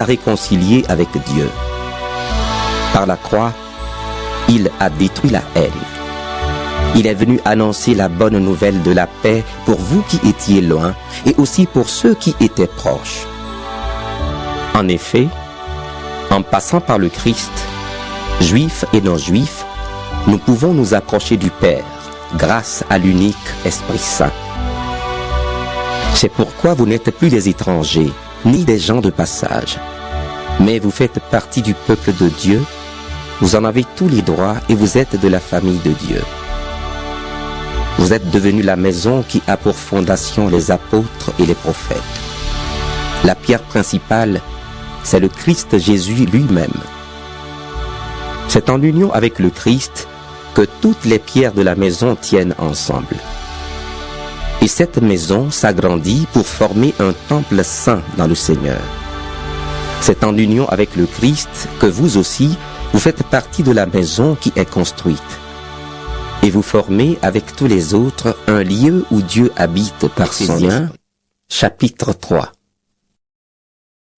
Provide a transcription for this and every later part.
réconciliés avec Dieu. Par la croix, il a détruit la haine. Il est venu annoncer la bonne nouvelle de la paix pour vous qui étiez loin et aussi pour ceux qui étaient proches. En effet, en passant par le Christ, juifs et non-juifs, nous pouvons nous approcher du Père grâce à l'unique Esprit Saint. C'est pourquoi vous n'êtes plus des étrangers, ni des gens de passage, mais vous faites partie du peuple de Dieu, vous en avez tous les droits et vous êtes de la famille de Dieu. Vous êtes devenus la maison qui a pour fondation les apôtres et les prophètes. La pierre principale, c'est le Christ Jésus lui-même. C'est en union avec le Christ que toutes les pierres de la maison tiennent ensemble. Et cette maison s'agrandit pour former un temple saint dans le Seigneur. C'est en union avec le Christ que vous aussi, vous faites partie de la maison qui est construite. Et vous formez avec tous les autres un lieu où Dieu habite par son esprit. Chapitre 3.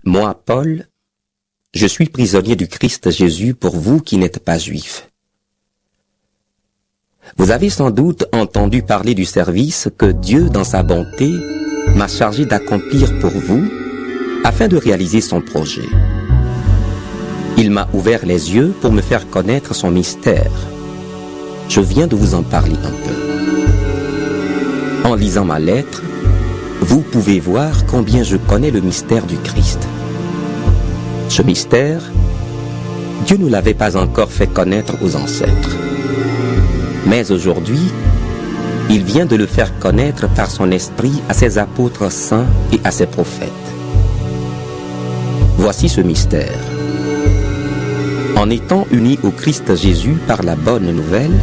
Moi, Paul, je suis prisonnier du Christ Jésus pour vous qui n'êtes pas juifs. Vous avez sans doute entendu parler du service que Dieu, dans sa bonté, m'a chargé d'accomplir pour vous, afin de réaliser son projet. Il m'a ouvert les yeux pour me faire connaître son mystère. Je viens de vous en parler un peu. En lisant ma lettre, vous pouvez voir combien je connais le mystère du Christ. Ce mystère, Dieu ne l'avait pas encore fait connaître aux ancêtres. Mais aujourd'hui, il vient de le faire connaître par son esprit à ses apôtres saints et à ses prophètes. Voici ce mystère. En étant unis au Christ Jésus par la bonne nouvelle,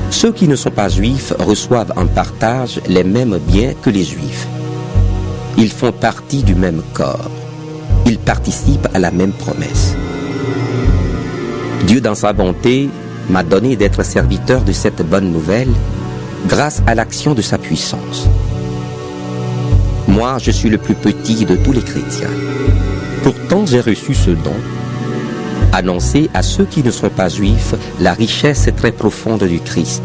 ceux qui ne sont pas juifs reçoivent en partage les mêmes biens que les juifs. Ils font partie du même corps. Ils participent à la même promesse. Dieu, dans sa bonté, m'a donné d'être serviteur de cette bonne nouvelle grâce à l'action de sa puissance. Moi, je suis le plus petit de tous les chrétiens. Pourtant, j'ai reçu ce don, annoncer à ceux qui ne sont pas juifs la richesse très profonde du Christ.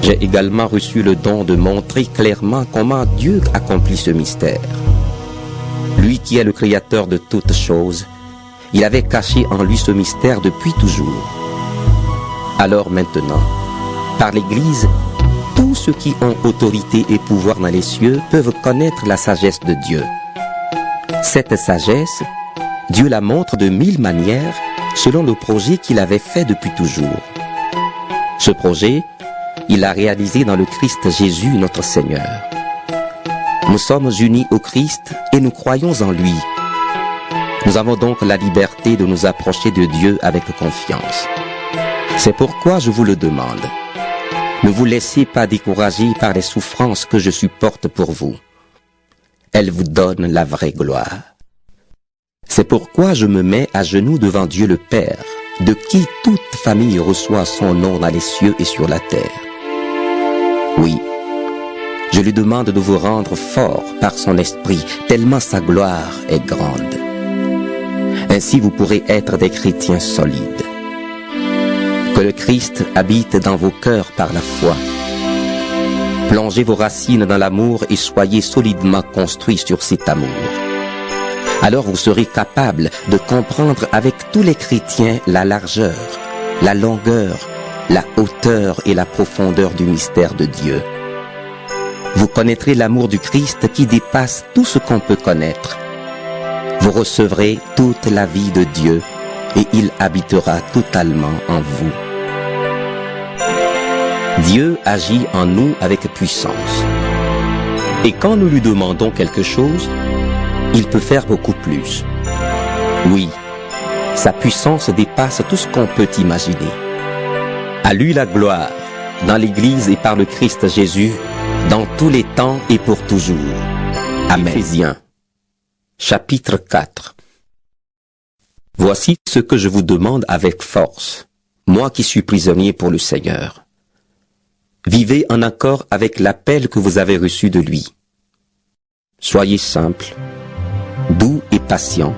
J'ai également reçu le don de montrer clairement comment Dieu accomplit ce mystère. Lui qui est le créateur de toutes choses, il avait caché en lui ce mystère depuis toujours. Alors maintenant, par l'Église, tous ceux qui ont autorité et pouvoir dans les cieux peuvent connaître la sagesse de Dieu. Cette sagesse, Dieu la montre de 1000 manières selon le projet qu'il avait fait depuis toujours. Ce projet, il l'a réalisé dans le Christ Jésus notre Seigneur. Nous sommes unis au Christ et nous croyons en lui. Nous avons donc la liberté de nous approcher de Dieu avec confiance. C'est pourquoi je vous le demande. Ne vous laissez pas décourager par les souffrances que je supporte pour vous. Elles vous donnent la vraie gloire. C'est pourquoi je me mets à genoux devant Dieu le Père, de qui toute famille reçoit son nom dans les cieux et sur la terre. Oui, je lui demande de vous rendre fort par son esprit, tellement sa gloire est grande. Ainsi vous pourrez être des chrétiens solides. Que le Christ habite dans vos cœurs par la foi. Plongez vos racines dans l'amour et soyez solidement construits sur cet amour. Alors vous serez capables de comprendre avec tous les chrétiens la largeur, la longueur, la hauteur et la profondeur du mystère de Dieu. Vous connaîtrez l'amour du Christ qui dépasse tout ce qu'on peut connaître. Vous recevrez toute la vie de Dieu et il habitera totalement en vous. Dieu agit en nous avec puissance. Et quand nous lui demandons quelque chose, il peut faire beaucoup plus. Oui, sa puissance dépasse tout ce qu'on peut imaginer. À lui la gloire, dans l'Église et par le Christ Jésus, dans tous les temps et pour toujours. Amen. Éphésiens, chapitre 4. Voici ce que je vous demande avec force, moi qui suis prisonnier pour le Seigneur. Vivez en accord avec l'appel que vous avez reçu de lui. Soyez simple, doux et patient.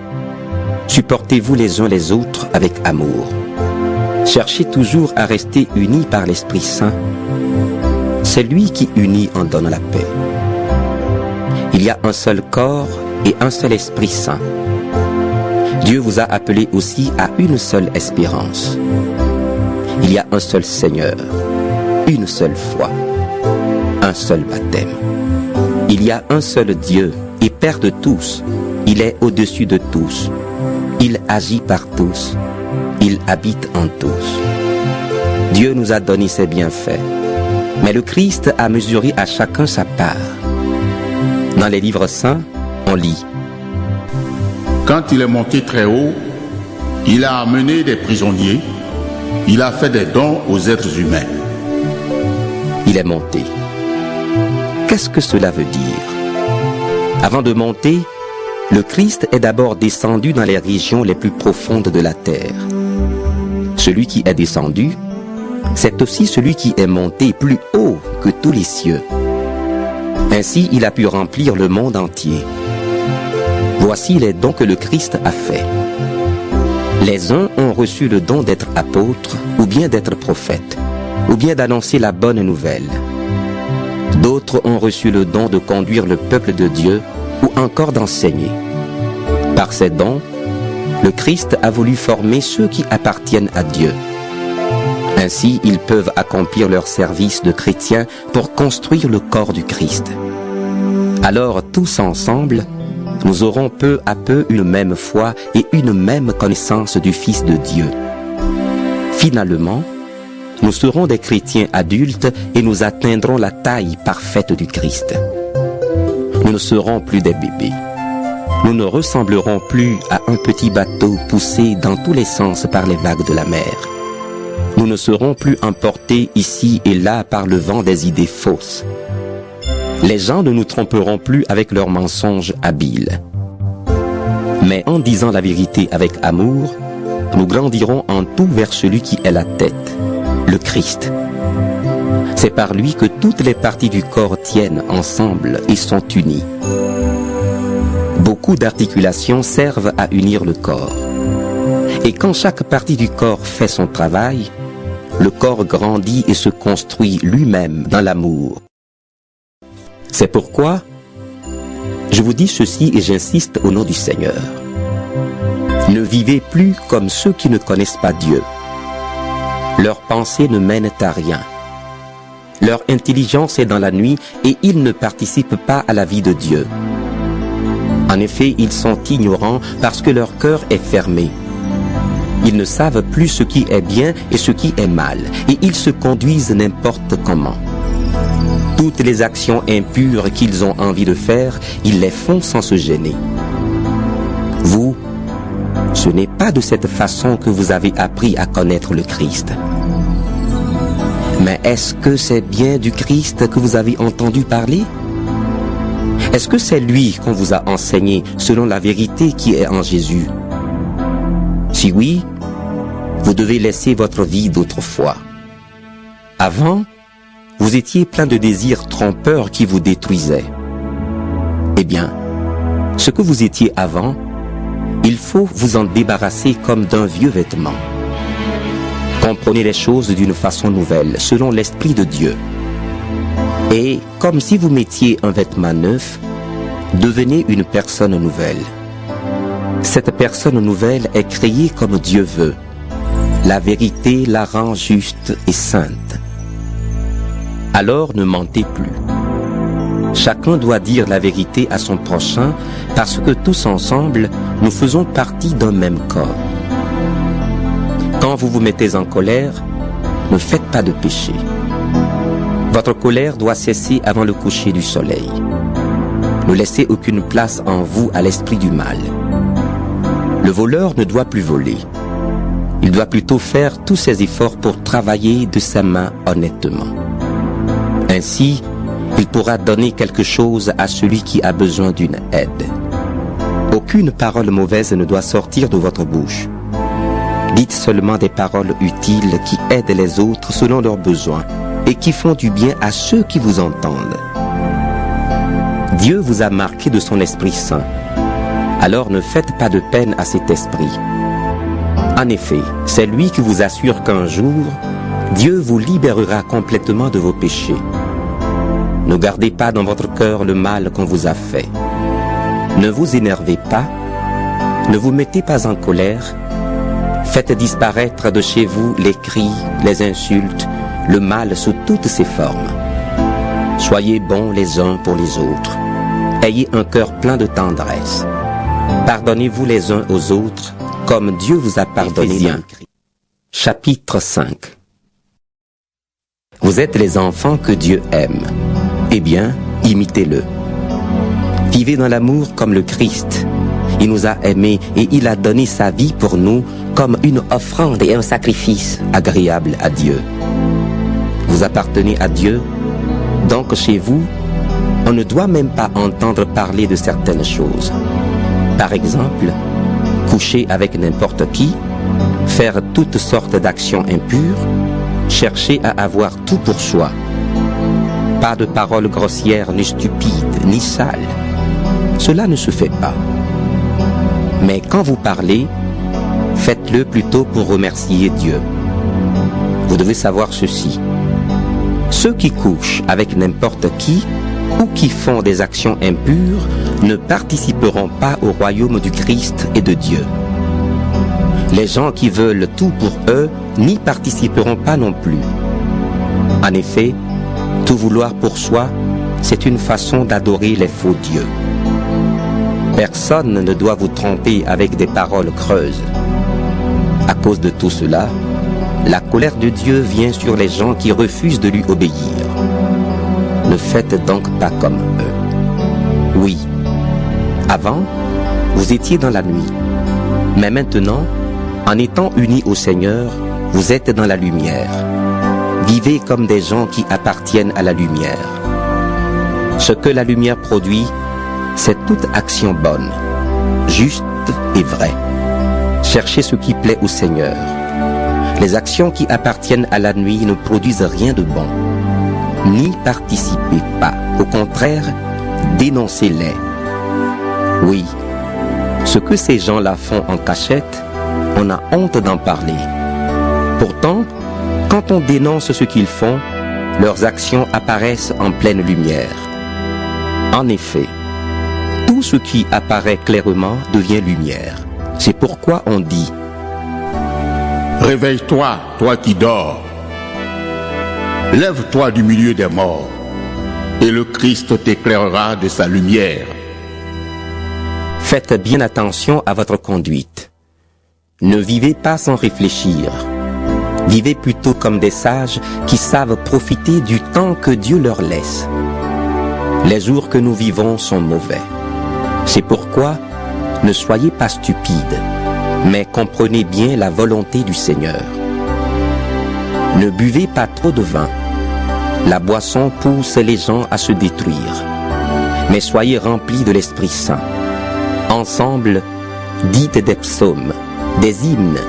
Supportez-vous les uns les autres avec amour. Cherchez toujours à rester unis par l'Esprit Saint. C'est lui qui unit en donnant la paix. Il y a un seul corps et un seul Esprit Saint. Dieu vous a appelé aussi à une seule espérance. Il y a un seul Seigneur, une seule foi, un seul baptême. Il y a un seul Dieu et Père de tous. Il est au-dessus de tous. Il agit par tous. Il habite en tous. Dieu nous a donné ses bienfaits, mais le Christ a mesuré à chacun sa part. Dans les livres saints, on lit: Quand il est monté très haut, il a amené des prisonniers, il a fait des dons aux êtres humains. Il est monté. Qu'est-ce que cela veut dire? Avant de monter, le Christ est d'abord descendu dans les régions les plus profondes de la terre. Celui qui est descendu, c'est aussi celui qui est monté plus haut que tous les cieux. Ainsi, il a pu remplir le monde entier. Voici les dons que le Christ a faits. Les uns ont reçu le don d'être apôtres, ou bien d'être prophètes, ou bien d'annoncer la bonne nouvelle. D'autres ont reçu le don de conduire le peuple de Dieu, ou encore d'enseigner. Par ces dons, le Christ a voulu former ceux qui appartiennent à Dieu. Ainsi, ils peuvent accomplir leur service de chrétiens pour construire le corps du Christ. Alors, tous ensemble, nous aurons peu à peu une même foi et une même connaissance du Fils de Dieu. Finalement, nous serons des chrétiens adultes et nous atteindrons la taille parfaite du Christ. Nous ne serons plus des bébés. Nous ne ressemblerons plus à un petit bateau poussé dans tous les sens par les vagues de la mer. Nous ne serons plus emportés ici et là par le vent des idées fausses. Les gens ne nous tromperont plus avec leurs mensonges habiles. Mais en disant la vérité avec amour, nous grandirons en tout vers celui qui est la tête, le Christ. C'est par lui que toutes les parties du corps tiennent ensemble et sont unies. Beaucoup d'articulations servent à unir le corps. Et quand chaque partie du corps fait son travail, le corps grandit et se construit lui-même dans l'amour. C'est pourquoi je vous dis ceci et j'insiste au nom du Seigneur. Ne vivez plus comme ceux qui ne connaissent pas Dieu. Leurs pensées ne mènent à rien. Leur intelligence est dans la nuit et ils ne participent pas à la vie de Dieu. En effet, ils sont ignorants parce que leur cœur est fermé. Ils ne savent plus ce qui est bien et ce qui est mal, et ils se conduisent n'importe comment. Toutes les actions impures qu'ils ont envie de faire, ils les font sans se gêner. Vous, ce n'est pas de cette façon que vous avez appris à connaître le Christ. Mais est-ce que c'est bien du Christ que vous avez entendu parler? Est-ce que c'est lui qu'on vous a enseigné selon la vérité qui est en Jésus? Si oui, vous devez laisser votre vie d'autrefois. Avant, vous étiez plein de désirs trompeurs qui vous détruisaient. Eh bien, ce que vous étiez avant, il faut vous en débarrasser comme d'un vieux vêtement. Comprenez les choses d'une façon nouvelle, selon l'Esprit de Dieu. Et, comme si vous mettiez un vêtement neuf, devenez une personne nouvelle. Cette personne nouvelle est créée comme Dieu veut. La vérité la rend juste et sainte. Alors ne mentez plus. Chacun doit dire la vérité à son prochain parce que tous ensemble, nous faisons partie d'un même corps. Quand vous vous mettez en colère, ne faites pas de péché. Votre colère doit cesser avant le coucher du soleil. Ne laissez aucune place en vous à l'esprit du mal. Le voleur ne doit plus voler. Il doit plutôt faire tous ses efforts pour travailler de sa main honnêtement. Ainsi, il pourra donner quelque chose à celui qui a besoin d'une aide. Aucune parole mauvaise ne doit sortir de votre bouche. Dites seulement des paroles utiles qui aident les autres selon leurs besoins et qui font du bien à ceux qui vous entendent. Dieu vous a marqué de son Esprit Saint. alors ne faites pas de peine à cet esprit. En effet, c'est lui qui vous assure qu'un jour, Dieu vous libérera complètement de vos péchés. Ne gardez pas dans votre cœur le mal qu'on vous a fait. Ne vous énervez pas, ne vous mettez pas en colère. Faites disparaître de chez vous les cris, les insultes, le mal sous toutes ses formes. Soyez bons les uns pour les autres. Ayez un cœur plein de tendresse. Pardonnez-vous les uns aux autres, comme Dieu vous a pardonné dans le Christ. Chapitre 5. Vous êtes les enfants que Dieu aime. Eh bien, imitez-le. Vivez dans l'amour comme le Christ. Il nous a aimés et il a donné sa vie pour nous comme une offrande et un sacrifice agréable à Dieu. Vous appartenez à Dieu, donc chez vous, on ne doit même pas entendre parler de certaines choses. Par exemple, coucher avec n'importe qui, faire toutes sortes d'actions impures, chercher à avoir tout pour soi. Pas de paroles grossières, ni stupides, ni sales. Cela ne se fait pas. Mais quand vous parlez, faites-le plutôt pour remercier Dieu. Vous devez savoir ceci. Ceux qui couchent avec n'importe qui ou qui font des actions impures ne participeront pas au royaume du Christ et de Dieu. Les gens qui veulent tout pour eux n'y participeront pas non plus. En effet, tout vouloir pour soi, c'est une façon d'adorer les faux dieux. Personne ne doit vous tromper avec des paroles creuses. À cause de tout cela, la colère de Dieu vient sur les gens qui refusent de lui obéir. Ne faites donc pas comme eux. Oui, avant, vous étiez dans la nuit, mais maintenant, en étant unis au Seigneur, vous êtes dans la lumière. Vivez comme des gens qui appartiennent à la lumière. Ce que la lumière produit, c'est toute action bonne, juste et vraie. Cherchez ce qui plaît au Seigneur. Les actions qui appartiennent à la nuit ne produisent rien de bon. N'y participez pas. Au contraire, dénoncez-les. Oui, ce que ces gens-là font en cachette, on a honte d'en parler. Pourtant, quand on dénonce ce qu'ils font, leurs actions apparaissent en pleine lumière. En effet, tout ce qui apparaît clairement devient lumière. C'est pourquoi on dit « Réveille-toi, toi qui dors. Lève-toi du milieu des morts, et le Christ t'éclairera de sa lumière. » Faites bien attention à votre conduite. Ne vivez pas sans réfléchir. Vivez plutôt comme des sages qui savent profiter du temps que Dieu leur laisse. Les jours que nous vivons sont mauvais. C'est pourquoi ne soyez pas stupides, mais comprenez bien la volonté du Seigneur. Ne buvez pas trop de vin. La boisson pousse les gens à se détruire. Mais soyez remplis de l'Esprit Saint. Ensemble, dites des psaumes, des hymnes,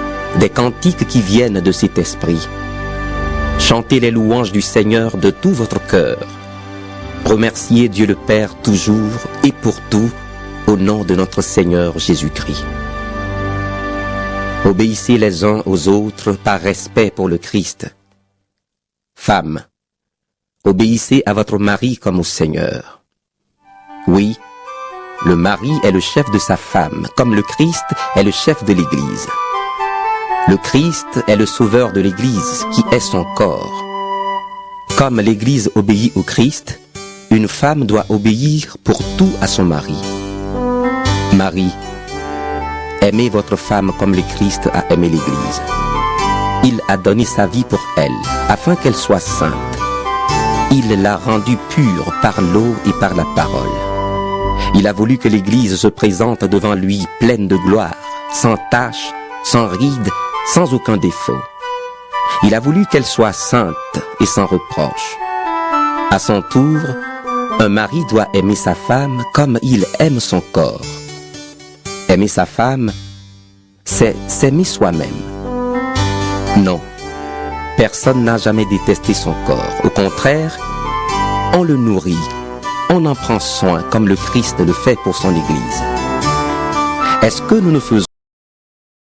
des cantiques qui viennent de cet esprit. Chantez les louanges du Seigneur de tout votre cœur. Remerciez Dieu le Père toujours et pour tout, au nom de notre Seigneur Jésus-Christ. Obéissez les uns aux autres par respect pour le Christ. Femmes, obéissez à votre mari comme au Seigneur. Oui, le mari est le chef de sa femme, comme le Christ est le chef de l'Église. Le Christ est le sauveur de l'Église, qui est son corps. Comme l'Église obéit au Christ, une femme doit obéir pour tout à son mari. Marie, aimez votre femme comme le Christ a aimé l'Église. Il a donné sa vie pour elle, afin qu'elle soit sainte. Il l'a rendue pure par l'eau et par la parole. Il a voulu que l'Église se présente devant lui pleine de gloire, sans tache, sans ride, sans aucun défaut. Il a voulu qu'elle soit sainte et sans reproche. À son tour, un mari doit aimer sa femme comme il aime son corps. Aimer sa femme, c'est s'aimer soi-même. Non, personne n'a jamais détesté son corps. Au contraire, on le nourrit, on en prend soin comme le Christ le fait pour son Église. Est-ce que nous ne faisons